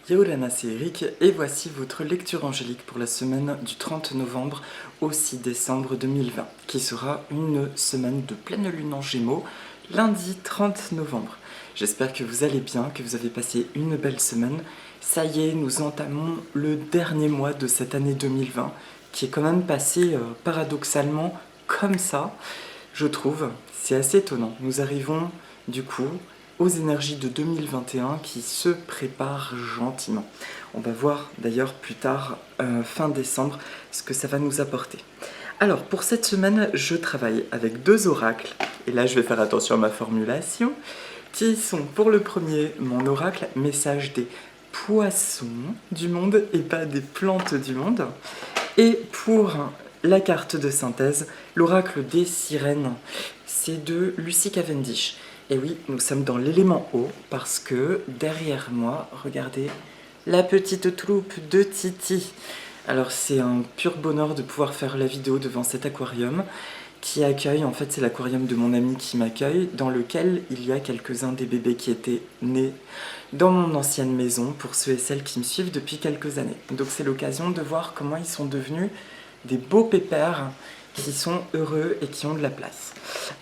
Yaolana, c'est Eric et voici votre lecture angélique pour la semaine du 30 novembre au 6 décembre 2020, qui sera une semaine de pleine lune en Gémeaux, lundi 30 novembre. J'espère que vous allez bien, que vous avez passé une belle semaine. Ça y est, nous entamons le dernier mois de cette année 2020, qui est quand même passé paradoxalement comme ça, je trouve. C'est assez étonnant. Nous arrivons du coup aux énergies de 2021 qui se préparent gentiment. On va voir d'ailleurs plus tard, fin décembre, ce que ça va nous apporter. Alors, pour cette semaine, je travaille avec deux oracles, et là je vais faire attention à ma formulation, qui sont pour le premier mon oracle message des poissons du monde et pas des plantes du monde, et pour la carte de synthèse, l'oracle des sirènes, c'est de Lucy Cavendish. Et oui, nous sommes dans l'élément eau parce que derrière moi, regardez, la petite troupe de Titi. Alors c'est un pur bonheur de pouvoir faire la vidéo devant cet aquarium qui accueille, en fait c'est l'aquarium de mon ami qui m'accueille, dans lequel il y a quelques-uns des bébés qui étaient nés dans mon ancienne maison, pour ceux et celles qui me suivent depuis quelques années. Donc c'est l'occasion de voir comment ils sont devenus des beaux pépères qui sont heureux et qui ont de la place.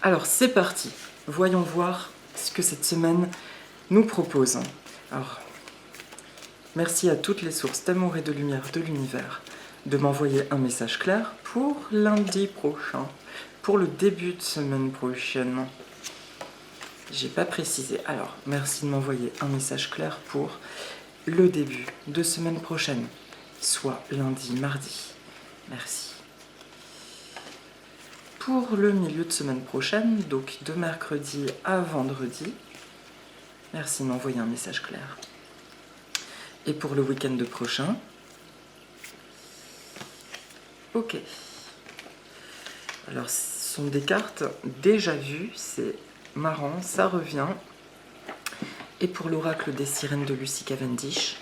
Alors c'est parti. Voyons voir ce que cette semaine nous propose. Alors, merci à toutes les sources d'amour et de lumière de l'univers de m'envoyer un message clair pour lundi prochain, pour le début de semaine prochaine. J'ai pas précisé. Alors, merci de m'envoyer un message clair pour le début de semaine prochaine, soit lundi, mardi. Merci. Pour le milieu de semaine prochaine, donc de mercredi à vendredi, merci de m'envoyer un message clair. Et pour le week-end prochain, ok. Alors, ce sont des cartes déjà vues, c'est marrant, ça revient. Et pour l'oracle des sirènes de Lucy Cavendish,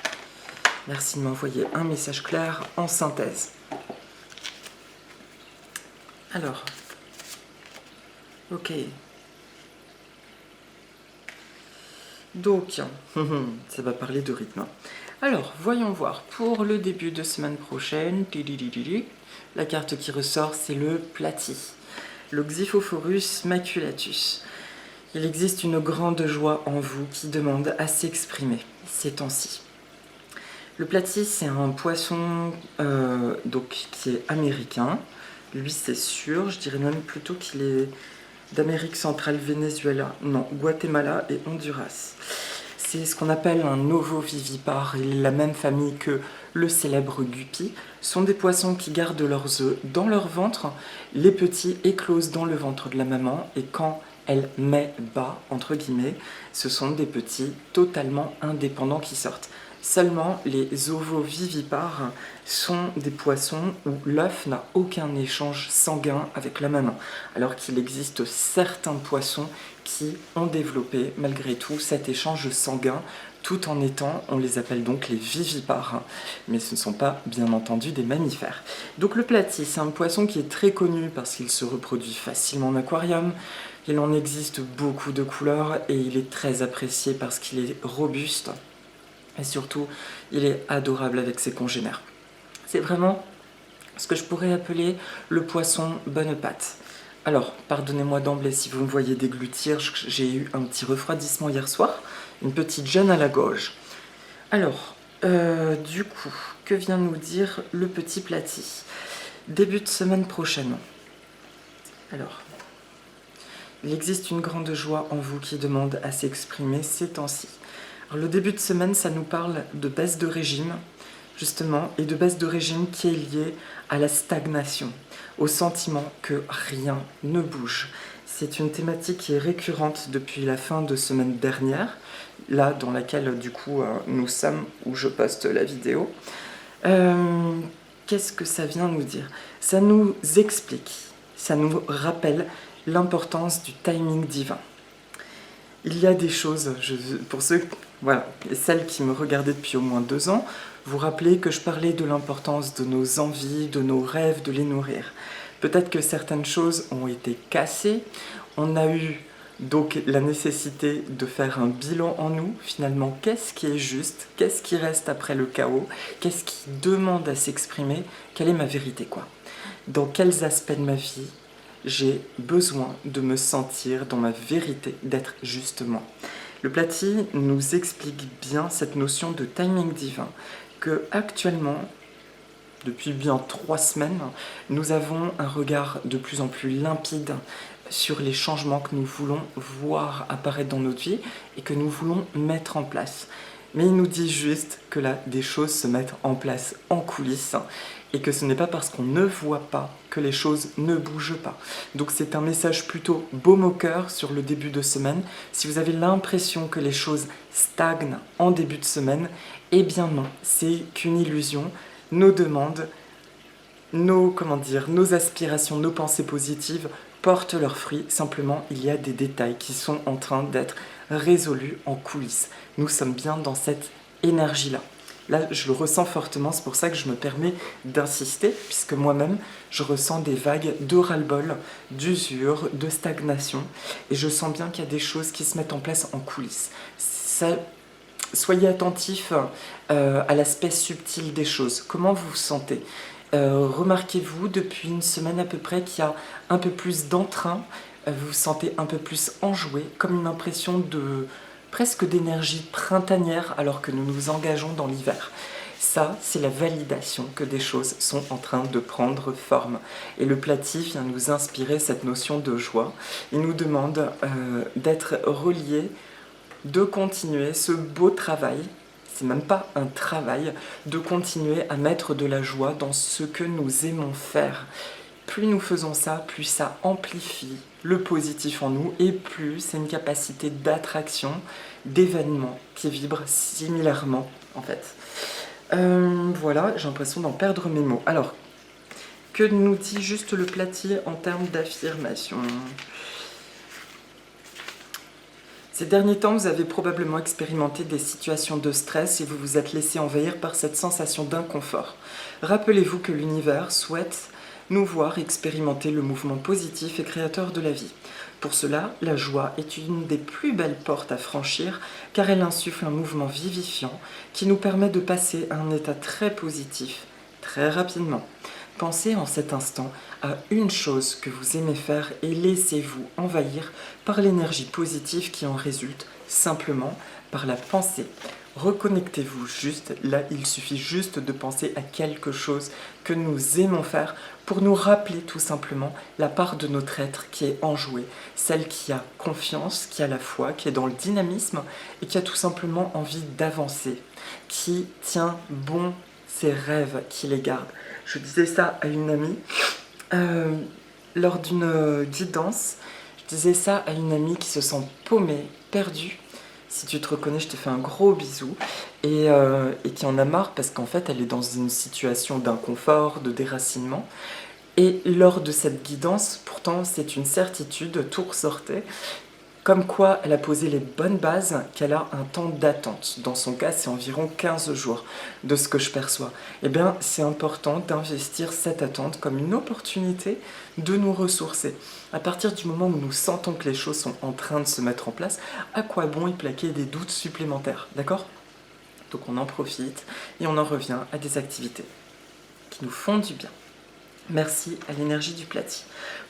merci de m'envoyer un message clair en synthèse. Alors, ok. Donc, ça va parler de rythme. Alors, voyons voir. Pour le début de semaine prochaine, la carte qui ressort, c'est le platy, le Xiphophorus maculatus. Il existe une grande joie en vous qui demande à s'exprimer ces temps-ci. Le platy, c'est un poisson donc, qui est américain. Lui, c'est sûr. Je dirais même plutôt qu'il est d'Amérique centrale, Venezuela, non, Guatemala et Honduras. C'est ce qu'on appelle un ovovivipare. Il est la même famille que le célèbre guppy. Ce sont des poissons qui gardent leurs œufs dans leur ventre. Les petits éclosent dans le ventre de la maman et quand elle met bas, entre guillemets, ce sont des petits totalement indépendants qui sortent. Seulement, les ovovivipares sont des poissons où l'œuf n'a aucun échange sanguin avec la maman, alors qu'il existe certains poissons qui ont développé malgré tout cet échange sanguin, tout en étant, on les appelle donc les vivipares, mais ce ne sont pas bien entendu des mammifères. Donc le platy, c'est un poisson qui est très connu parce qu'il se reproduit facilement en aquarium. Il en existe beaucoup de couleurs et il est très apprécié parce qu'il est robuste. Et surtout, il est adorable avec ses congénères. C'est vraiment ce que je pourrais appeler le poisson bonne patte. Alors, pardonnez-moi d'emblée si vous me voyez déglutir, j'ai eu un petit refroidissement hier soir, une petite gêne à la gorge. Alors, du coup, que vient nous dire le petit platy? Début de semaine prochaine. Alors, il existe une grande joie en vous qui demande à s'exprimer ces temps-ci. Alors, le début de semaine, ça nous parle de baisse de régime, justement, et de baisse de régime qui est liée à la stagnation, au sentiment que rien ne bouge. C'est une thématique qui est récurrente depuis la fin de semaine dernière, là dans laquelle du coup nous sommes, où je poste la vidéo. Qu'est-ce que ça vient nous dire? Ça nous explique, ça nous rappelle l'importance du timing divin. Il y a des choses, pour ceux, voilà, et celles qui me regardaient depuis au moins 2 ans, vous rappelez que je parlais de l'importance de nos envies, de nos rêves, de les nourrir. Peut-être que certaines choses ont été cassées, on a eu Donc la nécessité de faire un bilan en nous, finalement, qu'est-ce qui est juste, qu'est-ce qui reste après le chaos, qu'est-ce qui demande à s'exprimer, quelle est ma vérité, quoi. Dans quels aspects de ma vie j'ai besoin de me sentir dans ma vérité, d'être juste moi. Le Platy nous explique bien cette notion de timing divin, que actuellement, depuis bien 3 semaines, nous avons un regard de plus en plus limpide sur les changements que nous voulons voir apparaître dans notre vie et que nous voulons mettre en place. Mais il nous dit juste que là, des choses se mettent en place en coulisses et que ce n'est pas parce qu'on ne voit pas que les choses ne bougent pas. Donc c'est un message plutôt baume au cœur sur le début de semaine. Si vous avez l'impression que les choses stagnent en début de semaine, eh bien non, c'est qu'une illusion. Nos demandes, nos aspirations, nos pensées positives portent leurs fruits. Simplement, il y a des détails qui sont en train d'être résolus en coulisses. Nous sommes bien dans cette énergie-là. Là, je le ressens fortement, c'est pour ça que je me permets d'insister, puisque moi-même, je ressens des vagues de ras-le-bol, d'usure, de stagnation, et je sens bien qu'il y a des choses qui se mettent en place en coulisses. Soyez attentifs à l'aspect subtil des choses. Comment vous vous sentez ? Remarquez-vous depuis une semaine à peu près qu'il y a un peu plus d'entrain, vous vous sentez un peu plus enjoué, comme une impression de presque d'énergie printanière alors que nous nous engageons dans l'hiver. Ça, c'est la validation que des choses sont en train de prendre forme. Et le Platy vient nous inspirer cette notion de joie. Il nous demande d'être reliés, de continuer ce beau travail, c'est même pas un travail, de continuer à mettre de la joie dans ce que nous aimons faire. Plus nous faisons ça, plus ça amplifie le positif en nous et plus c'est une capacité d'attraction, d'événements qui vibrent similairement en fait. Voilà, j'ai l'impression d'en perdre mes mots. Alors, que nous dit juste le Platy en termes d'affirmation ? Ces derniers temps, vous avez probablement expérimenté des situations de stress et vous vous êtes laissé envahir par cette sensation d'inconfort. Rappelez-vous que l'univers souhaite nous voir expérimenter le mouvement positif et créateur de la vie. Pour cela, la joie est une des plus belles portes à franchir car elle insuffle un mouvement vivifiant qui nous permet de passer à un état très positif, très rapidement. Pensez en cet instant à une chose que vous aimez faire et laissez-vous envahir par l'énergie positive qui en résulte, simplement par la pensée. Reconnectez-vous juste, là il suffit juste de penser à quelque chose que nous aimons faire pour nous rappeler tout simplement la part de notre être qui est enjouée, celle qui a confiance, qui a la foi, qui est dans le dynamisme et qui a tout simplement envie d'avancer, qui tient bon ses rêves, qui les garde. Je disais ça à une amie lors d'une guidance. Je disais ça à une amie qui se sent paumée, perdue. Si tu te reconnais, je te fais un gros bisou. Et qui en a marre parce qu'en fait, elle est dans une situation d'inconfort, de déracinement. Et lors de cette guidance, pourtant, c'est une certitude, tout ressortait. Comme quoi, elle a posé les bonnes bases, qu'elle a un temps d'attente. Dans son cas, c'est environ 15 jours de ce que je perçois. Eh bien, c'est important d'investir cette attente comme une opportunité de nous ressourcer. À partir du moment où nous sentons que les choses sont en train de se mettre en place, à quoi bon y plaquer des doutes supplémentaires, d'accord ? Donc on en profite et on en revient à des activités qui nous font du bien. Merci à l'énergie du Platy.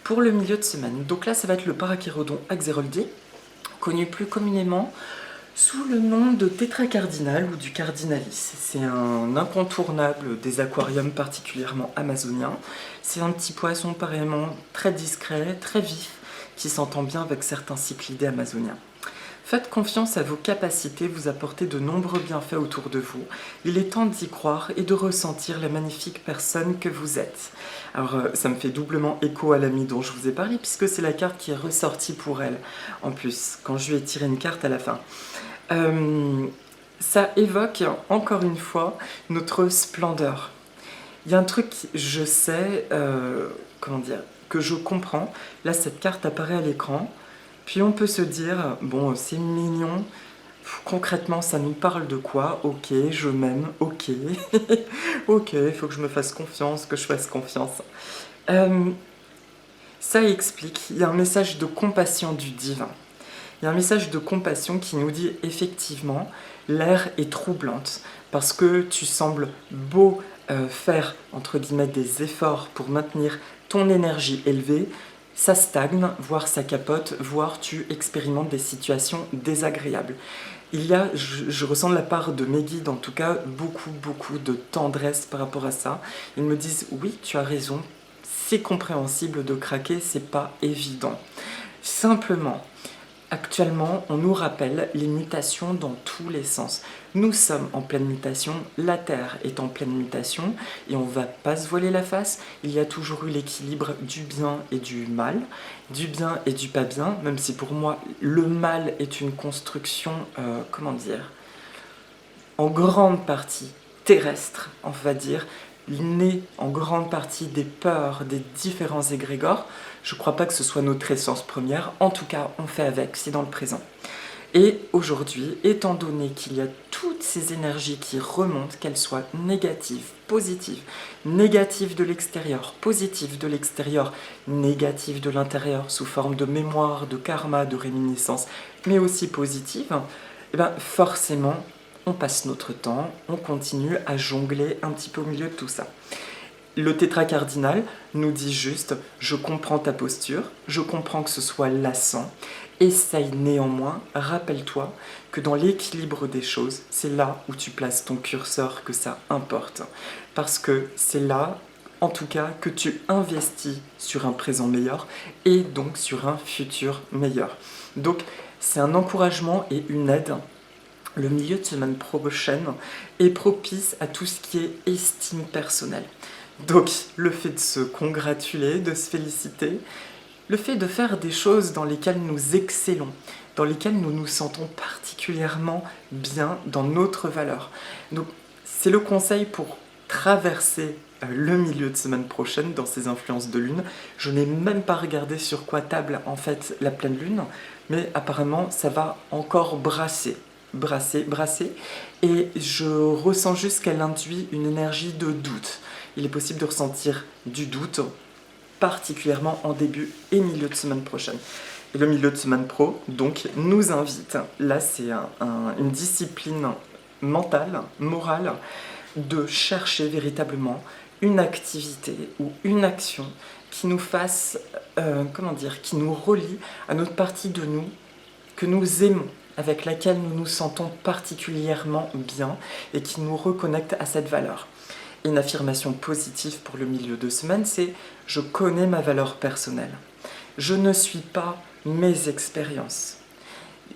Pour le milieu de semaine, donc là ça va être le parachérodon Axéroldi, connu plus communément sous le nom de tétracardinal ou du cardinalis. C'est un incontournable des aquariums particulièrement amazoniens. C'est un petit poisson apparemment très discret, très vif, qui s'entend bien avec certains cyclidés amazoniens. Faites confiance à vos capacités, vous apportez de nombreux bienfaits autour de vous. Il est temps d'y croire et de ressentir la magnifique personne que vous êtes. Alors ça me fait doublement écho à l'amie dont je vous ai parlé, puisque c'est la carte qui est ressortie pour elle, en plus, quand je lui ai tiré une carte à la fin. Ça évoque, encore une fois, notre splendeur. Il y a un truc, je sais, que je comprends. Là, cette carte apparaît à l'écran. Puis on peut se dire, bon, c'est mignon, concrètement, ça nous parle de quoi ? Ok, je m'aime, ok, ok, il faut que je me fasse confiance, que je fasse confiance. Ça explique, il y a un message de compassion du divin. Il y a un message de compassion qui nous dit effectivement, l'air est troublante parce que tu sembles beau faire, entre guillemets, des efforts pour maintenir ton énergie élevée, ça stagne, voire ça capote, voire tu expérimentes des situations désagréables. Il y a, je ressens de la part de mes guides en tout cas, beaucoup de tendresse par rapport à ça. Ils me disent oui, tu as raison, c'est compréhensible de craquer, c'est pas évident. Simplement, actuellement, on nous rappelle les mutations dans tous les sens. Nous sommes en pleine mutation, la Terre est en pleine mutation, et on ne va pas se voiler la face. Il y a toujours eu l'équilibre du bien et du mal, du bien et du pas bien, même si pour moi, le mal est une construction, en grande partie terrestre, on va dire, né en grande partie des peurs des différents égrégores. Je ne crois pas que ce soit notre essence première, en tout cas on fait avec, c'est dans le présent. Et aujourd'hui, étant donné qu'il y a toutes ces énergies qui remontent, qu'elles soient négatives, positives, négatives de l'extérieur, positives de l'extérieur, négatives de l'intérieur, sous forme de mémoire, de karma, de réminiscence, mais aussi positives, eh ben forcément, on passe notre temps, on continue à jongler un petit peu au milieu de tout ça. Le tétracardinal nous dit juste « je comprends ta posture, je comprends que ce soit lassant, essaye néanmoins, rappelle-toi que dans l'équilibre des choses, c'est là où tu places ton curseur que ça importe. Parce que c'est là, en tout cas, que tu investis sur un présent meilleur et donc sur un futur meilleur. » Donc c'est un encouragement et une aide. Le milieu de semaine prochaine est propice à tout ce qui est estime personnelle. Donc, le fait de se congratuler, de se féliciter, le fait de faire des choses dans lesquelles nous excellons, dans lesquelles nous nous sentons particulièrement bien dans notre valeur. Donc, c'est le conseil pour traverser le milieu de semaine prochaine dans ces influences de lune. Je n'ai même pas regardé sur quoi table en fait la pleine lune, mais apparemment ça va encore brasser, et je ressens juste qu'elle induit une énergie de doute. Il est possible de ressentir du doute, particulièrement en début et milieu de semaine prochaine. Et le milieu de semaine pro, donc, nous invite, là c'est une discipline mentale, morale, de chercher véritablement une activité ou une action qui nous fasse, qui nous relie à notre partie de nous que nous aimons, avec laquelle nous nous sentons particulièrement bien et qui nous reconnecte à cette valeur. Une affirmation positive pour le milieu de semaine, c'est « je connais ma valeur personnelle. Je ne suis pas mes expériences.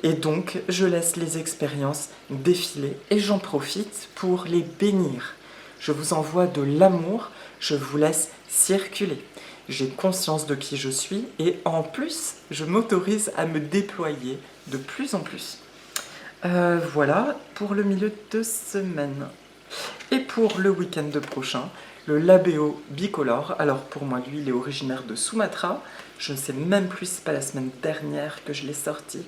Et donc, je laisse les expériences défiler et j'en profite pour les bénir. Je vous envoie de l'amour, je vous laisse circuler. J'ai conscience de qui je suis et en plus, je m'autorise à me déployer de plus en plus. » Voilà pour le milieu de semaine. Et pour le week-end prochain, le Labéo bicolore. Alors pour moi, lui, il est originaire de Sumatra. Je ne sais même plus, c'est pas la semaine dernière que je l'ai sorti.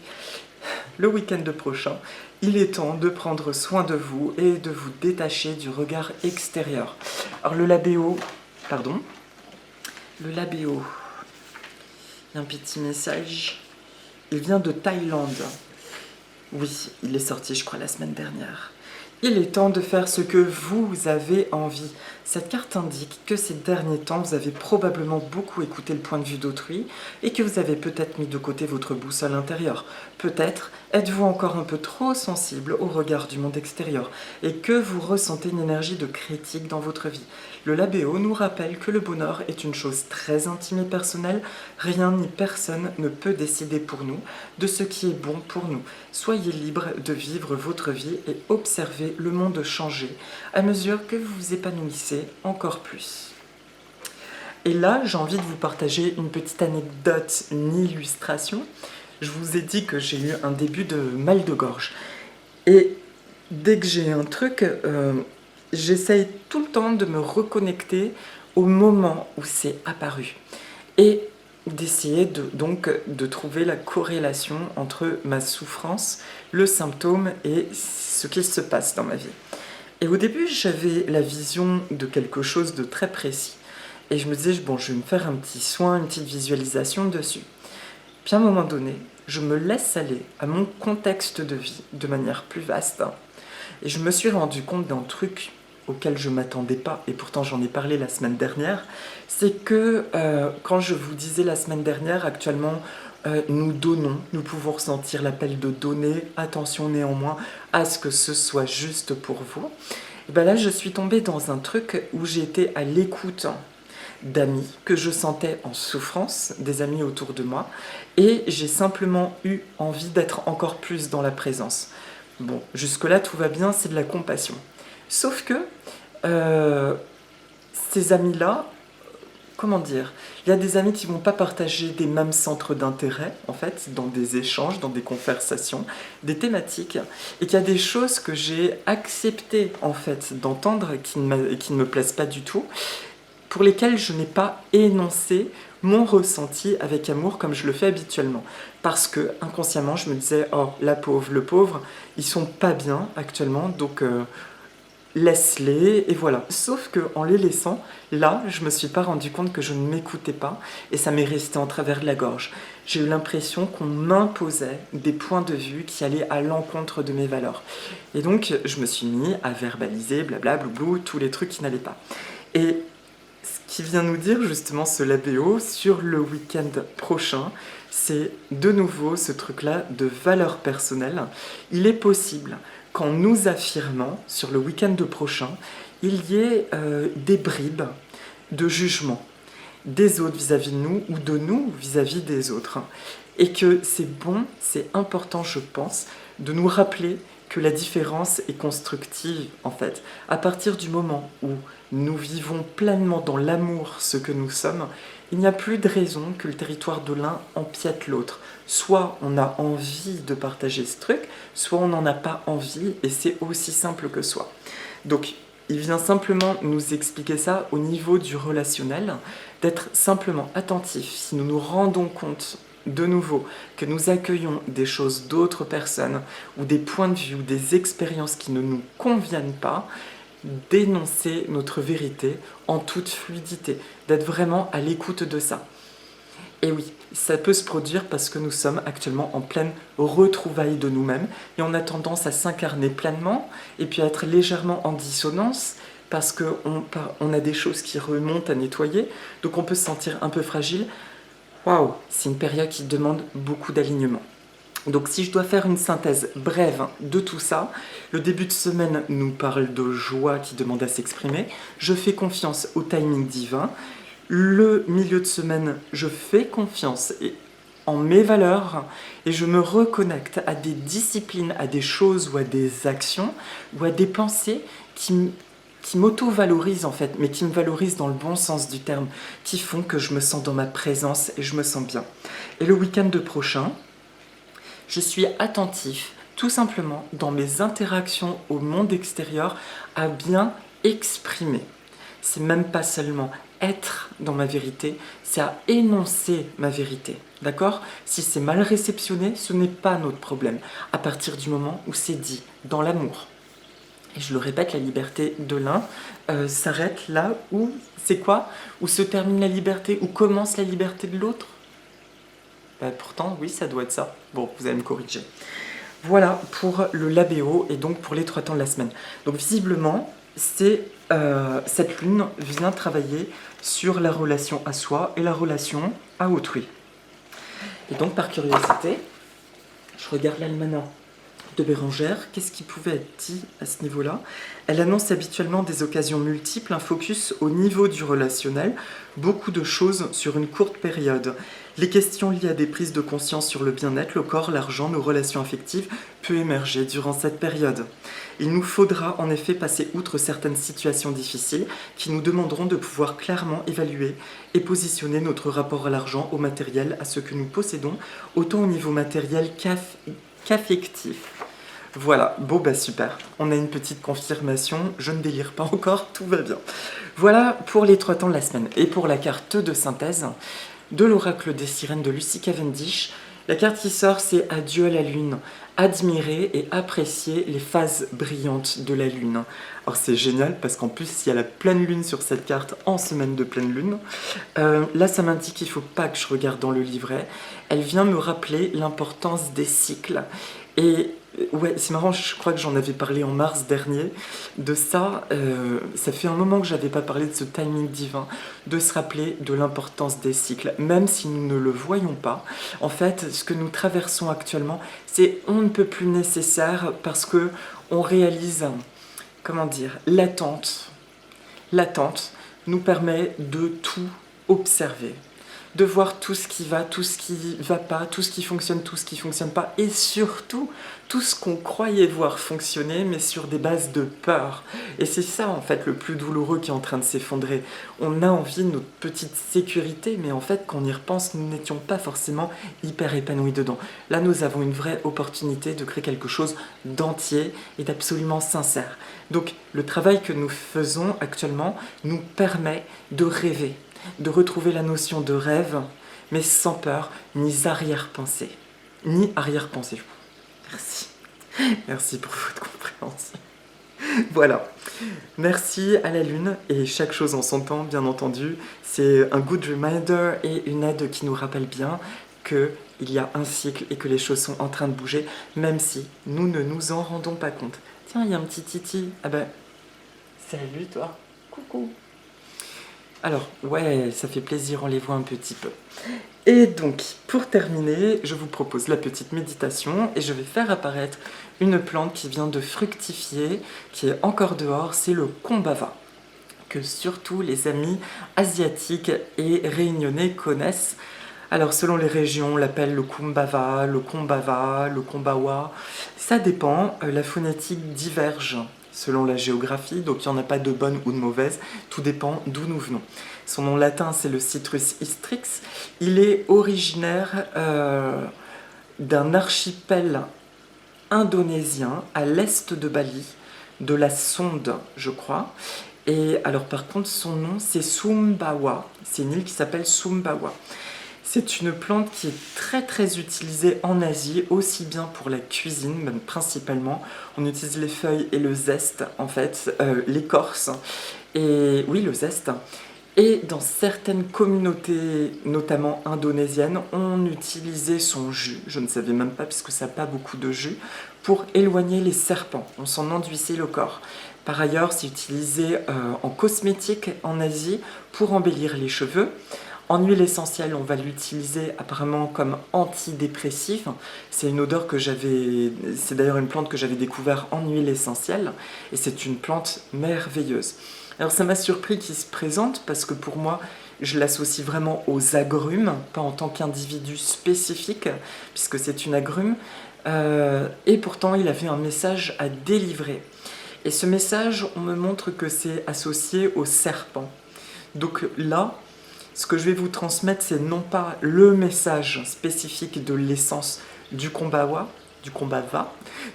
Le week-end prochain, il est temps de prendre soin de vous et de vous détacher du regard extérieur. Alors le Labéo, il y a un petit message. Il vient de Thaïlande. Oui, il est sorti, je crois, la semaine dernière. Il est temps de faire ce que vous avez envie. Cette carte indique que ces derniers temps, vous avez probablement beaucoup écouté le point de vue d'autrui et que vous avez peut-être mis de côté votre boussole intérieure. Peut-être êtes-vous encore un peu trop sensible au regard du monde extérieur et que vous ressentez une énergie de critique dans votre vie. Le Labéo nous rappelle que le bonheur est une chose très intime et personnelle. Rien ni personne ne peut décider pour nous de ce qui est bon pour nous. Soyez libre de vivre votre vie et observez le monde changer à mesure que vous vous épanouissez encore plus. Et là, j'ai envie de vous partager une petite anecdote, une illustration. Je vous ai dit que j'ai eu un début de mal de gorge. Et dès que j'ai un truc, j'essaye tout le temps de me reconnecter au moment où c'est apparu. Et d'essayer de trouver la corrélation entre ma souffrance, le symptôme et ce qui se passe dans ma vie. Et au début, j'avais la vision de quelque chose de très précis. Et je me disais, bon, je vais me faire un petit soin, une petite visualisation dessus. Puis à un moment donné, je me laisse aller à mon contexte de vie de manière plus vaste. Et je me suis rendu compte d'un truc auquel je ne m'attendais pas, et pourtant j'en ai parlé la semaine dernière, c'est que quand je vous disais la semaine dernière, actuellement, nous donnons, nous pouvons ressentir l'appel de donner, attention néanmoins à ce que ce soit juste pour vous. Et ben là, je suis tombée dans un truc où j'étais à l'écoute d'amis que je sentais en souffrance, des amis autour de moi, et j'ai simplement eu envie d'être encore plus dans la présence. Bon, jusque-là, tout va bien, c'est de la compassion. Sauf que ces amis-là, comment dire, il y a des amis qui ne vont pas partager des mêmes centres d'intérêt, en fait, dans des échanges, dans des conversations, des thématiques, et qu'il y a des choses que j'ai acceptées, en fait, d'entendre qui ne me plaisent pas du tout, pour lesquelles je n'ai pas énoncé mon ressenti avec amour comme je le fais habituellement. Parce que, inconsciemment, je me disais, oh, la pauvre, le pauvre, ils sont pas bien actuellement, donc laisse-les, et voilà. Sauf qu'en les laissant, là, je me suis pas rendu compte que je ne m'écoutais pas, et ça m'est resté en travers de la gorge. J'ai eu l'impression qu'on m'imposait des points de vue qui allaient à l'encontre de mes valeurs. Et donc, je me suis mis à verbaliser, blabla, blou, tous les trucs qui n'allaient pas. Et ce qui vient nous dire justement ce labéo sur le week-end prochain, c'est de nouveau ce truc-là de valeur personnelle. Il est possible qu'en nous affirmant sur le week-end prochain, il y ait des bribes de jugement des autres vis-à-vis de nous ou de nous vis-à-vis des autres. Et que c'est bon, c'est important, je pense, de nous rappeler que la différence est constructive, en fait. À partir du moment où nous vivons pleinement dans l'amour ce que nous sommes, il n'y a plus de raison que le territoire de l'un empiète l'autre. Soit on a envie de partager ce truc, soit on n'en a pas envie, et c'est aussi simple que soi. Donc, il vient simplement nous expliquer ça au niveau du relationnel, d'être simplement attentif. Si nous nous rendons compte de nouveau que nous accueillons des choses d'autres personnes ou des points de vue ou des expériences qui ne nous conviennent pas, d'énoncer notre vérité en toute fluidité, d'être vraiment à l'écoute de ça. Et oui, ça peut se produire parce que nous sommes actuellement en pleine retrouvaille de nous-mêmes et on a tendance à s'incarner pleinement et puis à être légèrement en dissonance parce qu'on a des choses qui remontent à nettoyer, donc on peut se sentir un peu fragile. Waouh, c'est une période qui demande beaucoup d'alignement. Donc si je dois faire une synthèse brève de tout ça, le début de semaine nous parle de joie qui demande à s'exprimer, je fais confiance au timing divin, le milieu de semaine, je fais confiance en mes valeurs et je me reconnecte à des disciplines, à des choses ou à des actions ou à des pensées qui m'auto-valorisent en fait, mais qui me valorisent dans le bon sens du terme, qui font que je me sens dans ma présence et je me sens bien. Et le week-end prochain, je suis attentif, tout simplement, dans mes interactions au monde extérieur, à bien exprimer. C'est même pas seulement être dans ma vérité, c'est à énoncer ma vérité. D'accord ? Si c'est mal réceptionné, ce n'est pas notre problème, à partir du moment où c'est dit, dans l'amour. Et je le répète, la liberté de l'un s'arrête là où, c'est quoi ? Où se termine la liberté, où commence la liberté de l'autre ? Pourtant, oui, ça doit être ça. Bon, vous allez me corriger. Voilà pour le labéo et donc pour les 3 temps de la semaine. Donc visiblement, cette lune vient travailler sur la relation à soi et la relation à autrui. Et donc par curiosité, je regarde l'almanach de Bérengère, qu'est-ce qui pouvait être dit à ce niveau-là ? Elle annonce habituellement des occasions multiples, un focus au niveau du relationnel, beaucoup de choses sur une courte période. Les questions liées à des prises de conscience sur le bien-être, le corps, l'argent, nos relations affectives peuvent émerger durant cette période. Il nous faudra en effet passer outre certaines situations difficiles qui nous demanderont de pouvoir clairement évaluer et positionner notre rapport à l'argent, au matériel, à ce que nous possédons, autant au niveau matériel qu'affectif. Voilà, bon super, on a une petite confirmation, je ne délire pas encore, tout va bien. Voilà pour les 3 temps de la semaine. Et pour la carte de synthèse de l'oracle des sirènes de Lucy Cavendish, La carte qui sort, c'est Adieu à la lune. Admirer et apprécier les phases brillantes de la lune. Alors c'est génial parce qu'en plus il y a la pleine lune sur cette carte en semaine de pleine lune. Là ça m'indique qu'il ne faut pas que je regarde dans le livret. Elle vient me rappeler l'importance des cycles. Et ouais, c'est marrant, je crois que j'en avais parlé en mars dernier de ça. Ça fait un moment que j'avais pas parlé de ce timing divin, de se rappeler de l'importance des cycles, même si nous ne le voyons pas. En fait, ce que nous traversons actuellement, c'est on ne peut plus nécessaire parce que on réalise, comment dire, l'attente nous permet de tout observer, de voir tout ce qui va, tout ce qui va pas, tout ce qui fonctionne, tout ce qui fonctionne pas, et surtout tout ce qu'on croyait voir fonctionner, mais sur des bases de peur. Et c'est ça en fait le plus douloureux qui est en train de s'effondrer. On a envie de notre petite sécurité, mais en fait quand on y repense, nous n'étions pas forcément hyper épanouis dedans. Là nous avons une vraie opportunité de créer quelque chose d'entier et d'absolument sincère. Donc le travail que nous faisons actuellement nous permet de rêver, de retrouver la notion de rêve, mais sans peur, ni arrière-pensée. Ni arrière-pensée. Merci. Merci pour votre compréhension. Voilà. Merci à la Lune, et chaque chose en son temps, bien entendu. C'est un good reminder et une aide qui nous rappelle bien qu'il y a un cycle et que les choses sont en train de bouger, même si nous ne nous en rendons pas compte. Tiens, il y a un petit titi. Ah ben, salut toi. Coucou. Alors, ouais, ça fait plaisir, on les voit un petit peu. Et donc, pour terminer, je vous propose la petite méditation et je vais faire apparaître une plante qui vient de fructifier, qui est encore dehors, c'est le kombava, que surtout les amis asiatiques et réunionnais connaissent. Alors, selon les régions, on l'appelle le kumbava, le kombava, le kombawa. Ça dépend, la phonétique diverge selon la géographie, donc il n'y en a pas de bonne ou de mauvaise, tout dépend d'où nous venons. Son nom latin, c'est le Citrus hystrix. Il est originaire d'un archipel indonésien à l'est de Bali, de la Sonde, je crois. Et alors par contre, son nom, c'est Sumbawa. C'est une île qui s'appelle Sumbawa. C'est une plante qui est très très utilisée en Asie, aussi bien pour la cuisine, même principalement. On utilise les feuilles et le zeste, en fait, l'écorce. Et oui, le zeste. Et dans certaines communautés, notamment indonésiennes, on utilisait son jus, je ne savais même pas puisque ça n'a pas beaucoup de jus, pour éloigner les serpents. On s'en enduisait le corps. Par ailleurs, c'est utilisé en cosmétique en Asie pour embellir les cheveux. En huile essentielle, on va l'utiliser apparemment comme antidépressif. C'est une odeur que c'est d'ailleurs une plante que j'avais découverte en huile essentielle, et c'est une plante merveilleuse. Alors ça m'a surpris qu'il se présente parce que pour moi, je l'associe vraiment aux agrumes, pas en tant qu'individu spécifique, puisque c'est une agrume. Et pourtant, il avait un message à délivrer. Et ce message, on me montre que c'est associé au serpent. Donc là, ce que je vais vous transmettre, c'est non pas le message spécifique de l'essence du kombava,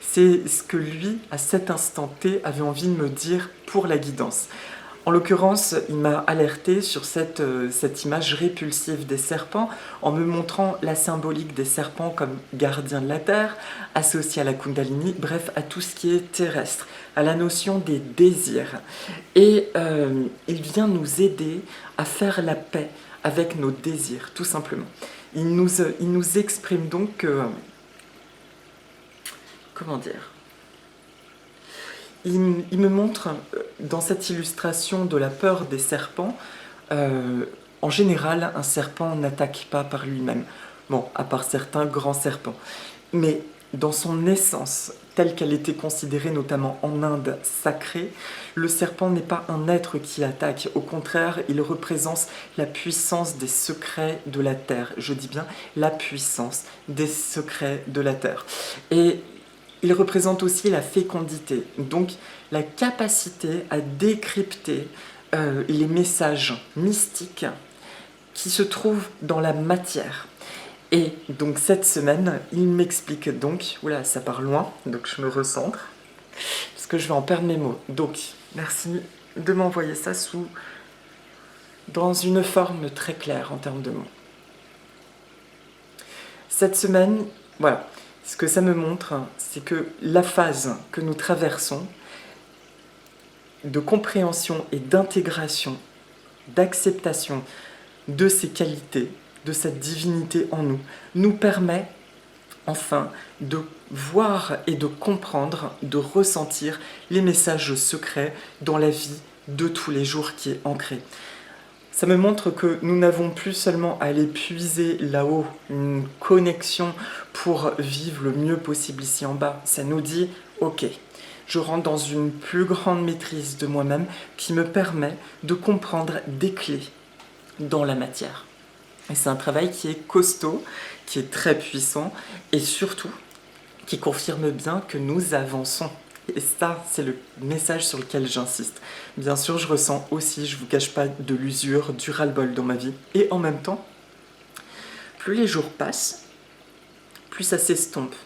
c'est ce que lui, à cet instant T, avait envie de me dire pour la guidance. En l'occurrence, il m'a alerté sur cette image répulsive des serpents en me montrant la symbolique des serpents comme gardiens de la terre, associés à la Kundalini, bref, à tout ce qui est terrestre, à la notion des désirs. Et il vient nous aider à faire la paix avec nos désirs, tout simplement. Il nous exprime donc que... comment dire ? Il me montre dans cette illustration de la peur des serpents, en général, un serpent n'attaque pas par lui-même. Bon, à part certains grands serpents. Mais dans son essence, telle qu'elle était considérée notamment en Inde sacrée, le serpent n'est pas un être qui attaque. Au contraire, il représente la puissance des secrets de la terre. Je dis bien la puissance des secrets de la terre. Et il représente aussi la fécondité, donc la capacité à décrypter les messages mystiques qui se trouvent dans la matière. Et donc cette semaine, il m'explique donc, oula ça part loin, donc je me recentre, parce que je vais en perdre mes mots. Donc merci de m'envoyer ça dans une forme très claire en termes de mots. Cette semaine, voilà, ce que ça me montre, c'est que la phase que nous traversons de compréhension et d'intégration, d'acceptation de ces qualités, de cette divinité en nous, nous permet enfin de voir et de comprendre, de ressentir les messages secrets dans la vie de tous les jours qui est ancrée. Ça me montre que nous n'avons plus seulement à aller puiser là-haut une connexion pour vivre le mieux possible ici en bas. Ça nous dit, ok, je rentre dans une plus grande maîtrise de moi-même qui me permet de comprendre des clés dans la matière. Et c'est un travail qui est costaud, qui est très puissant et surtout qui confirme bien que nous avançons. Et ça, c'est le message sur lequel j'insiste. Bien sûr, je ressens aussi, je ne vous cache pas, de l'usure, du ras-le-bol dans ma vie. Et en même temps, plus les jours passent, plus ça s'estompe.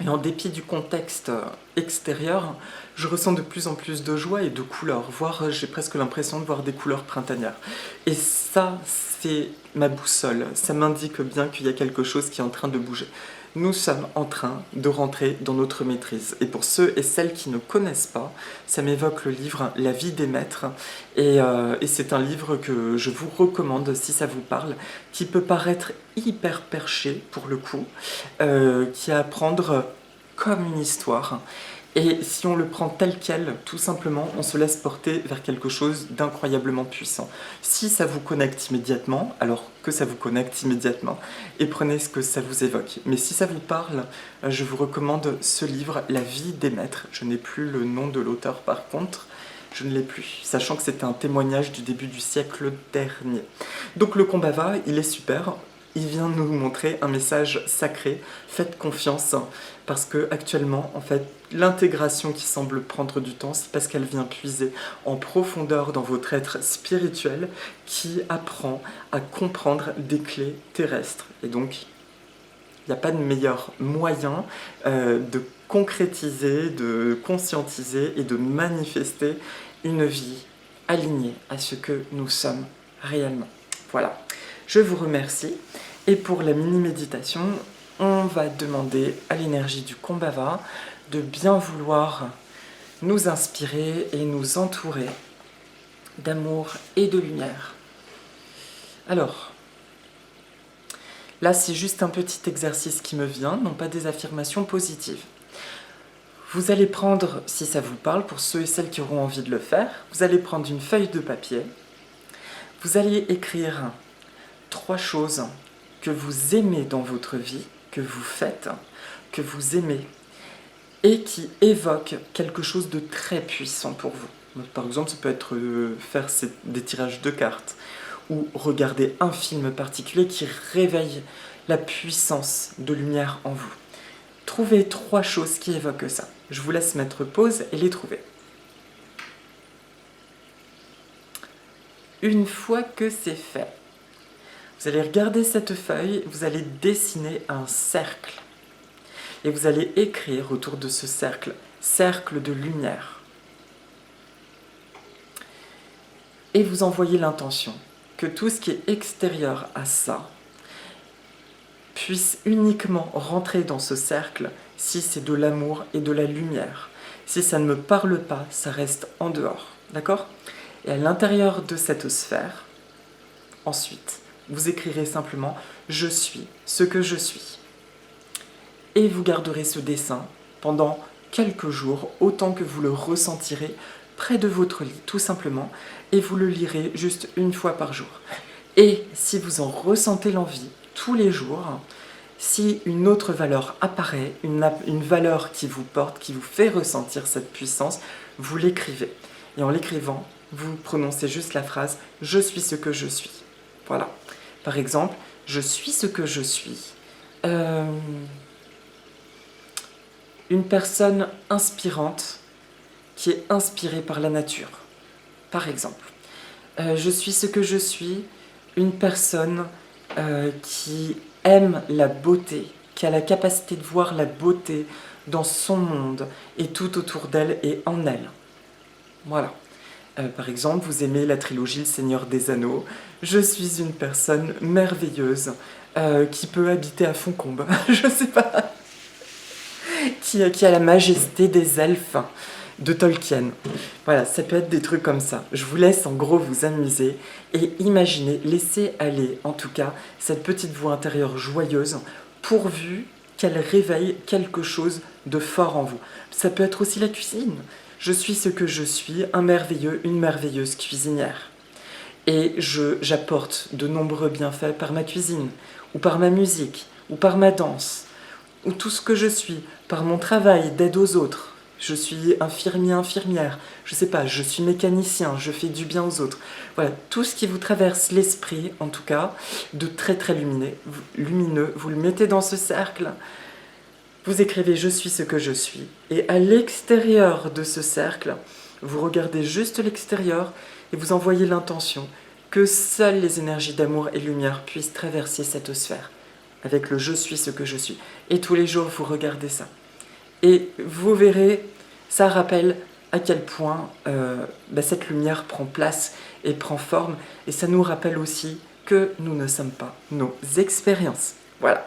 Et en dépit du contexte extérieur, je ressens de plus en plus de joie et de couleurs, voire j'ai presque l'impression de voir des couleurs printanières. Et ça, c'est ma boussole. Ça m'indique bien qu'il y a quelque chose qui est en train de bouger. Nous sommes en train de rentrer dans notre maîtrise. Et pour ceux et celles qui ne connaissent pas, ça m'évoque le livre La vie des maîtres. Et c'est un livre que je vous recommande si ça vous parle, qui peut paraître hyper perché pour le coup, qui a à prendre comme une histoire. Et si on le prend tel quel, tout simplement, on se laisse porter vers quelque chose d'incroyablement puissant. Si ça vous connecte immédiatement, alors que ça vous connecte immédiatement, et prenez ce que ça vous évoque. Mais si ça vous parle, je vous recommande ce livre, La vie des maîtres. Je n'ai plus le nom de l'auteur par contre, je ne l'ai plus, sachant que c'était un témoignage du début du siècle dernier. Donc le Kumbhava, il est super. Il vient nous montrer un message sacré, faites confiance, parce que actuellement, en fait, l'intégration qui semble prendre du temps, c'est parce qu'elle vient puiser en profondeur dans votre être spirituel qui apprend à comprendre des clés terrestres. Et donc, il n'y a pas de meilleur moyen de concrétiser, de conscientiser et de manifester une vie alignée à ce que nous sommes réellement. Voilà, je vous remercie. Et pour la mini-méditation, on va demander à l'énergie du Kumbhava de bien vouloir nous inspirer et nous entourer d'amour et de lumière. Alors, là c'est juste un petit exercice qui me vient, non pas des affirmations positives. Vous allez prendre, si ça vous parle, pour ceux et celles qui auront envie de le faire, vous allez prendre une feuille de papier, vous allez écrire 3 choses que vous aimez dans votre vie, que vous faites, que vous aimez, et qui évoquent quelque chose de très puissant pour vous. Par exemple, ça peut être faire des tirages de cartes, ou regarder un film particulier qui réveille la puissance de lumière en vous. Trouvez 3 choses qui évoquent ça. Je vous laisse mettre pause et les trouver. Une fois que c'est fait, vous allez regarder cette feuille, vous allez dessiner un cercle. Et vous allez écrire autour de ce cercle, cercle de lumière. Et vous envoyez l'intention que tout ce qui est extérieur à ça puisse uniquement rentrer dans ce cercle si c'est de l'amour et de la lumière. Si ça ne me parle pas, ça reste en dehors. D'accord ? Et à l'intérieur de cette sphère, ensuite, vous écrirez simplement « Je suis ce que je suis ». Et vous garderez ce dessin pendant quelques jours, autant que vous le ressentirez près de votre lit, tout simplement, et vous le lirez juste une fois par jour. Et si vous en ressentez l'envie tous les jours, si une autre valeur apparaît, une valeur qui vous porte, qui vous fait ressentir cette puissance, vous l'écrivez. Et en l'écrivant, vous prononcez juste la phrase « Je suis ce que je suis ». Voilà. Par exemple, « Je suis ce que je suis ». Une personne inspirante qui est inspirée par la nature, par exemple. Je suis ce que je suis, une personne qui aime la beauté, qui a la capacité de voir la beauté dans son monde et tout autour d'elle et en elle. Voilà. Par exemple, vous aimez la trilogie Le Seigneur des Anneaux. Je suis une personne merveilleuse qui peut habiter à Fontcombe. Je sais pas. Qui a la majesté des elfes de Tolkien. Voilà, ça peut être des trucs comme ça. Je vous laisse en gros vous amuser et imaginer, laisser aller en tout cas cette petite voix intérieure joyeuse pourvu qu'elle réveille quelque chose de fort en vous. Ça peut être aussi la cuisine. Je suis ce que je suis, un merveilleux, une merveilleuse cuisinière. Et j'apporte de nombreux bienfaits par ma cuisine, ou par ma musique, ou par ma danse, ou tout ce que je suis, par mon travail d'aide aux autres. Je suis infirmier, infirmière, je sais pas, je suis mécanicien, je fais du bien aux autres. Voilà, tout ce qui vous traverse l'esprit, en tout cas, de très très lumineux, vous le mettez dans ce cercle, vous écrivez « Je suis ce que je suis » et à l'extérieur de ce cercle, vous regardez juste l'extérieur et vous envoyez l'intention que seules les énergies d'amour et lumière puissent traverser cette sphère avec le « Je suis ce que je suis ». Et tous les jours, vous regardez ça. Et vous verrez, ça rappelle à quel point cette lumière prend place et prend forme. Et ça nous rappelle aussi que nous ne sommes pas nos expériences. Voilà.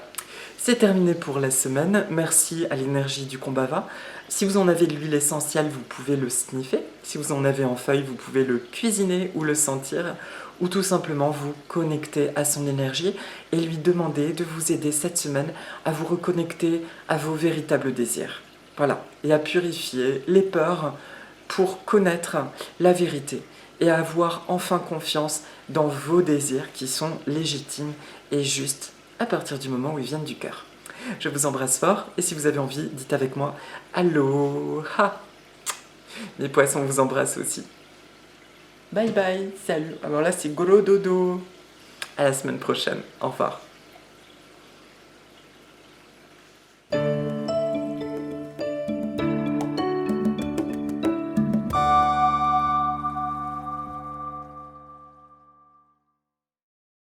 C'est terminé pour la semaine. Merci à l'énergie du Kumbhava. Si vous en avez de l'huile essentielle, vous pouvez le sniffer. Si vous en avez en feuille, vous pouvez le cuisiner ou le sentir. Ou tout simplement vous connecter à son énergie et lui demander de vous aider cette semaine à vous reconnecter à vos véritables désirs. Voilà. Et à purifier les peurs pour connaître la vérité et à avoir enfin confiance dans vos désirs qui sont légitimes et justes à partir du moment où ils viennent du cœur. Je vous embrasse fort et si vous avez envie, dites avec moi « Aloha !» Les poissons vous embrassent aussi. Bye bye, salut. Alors là, c'est gros dodo. À la semaine prochaine. Au revoir.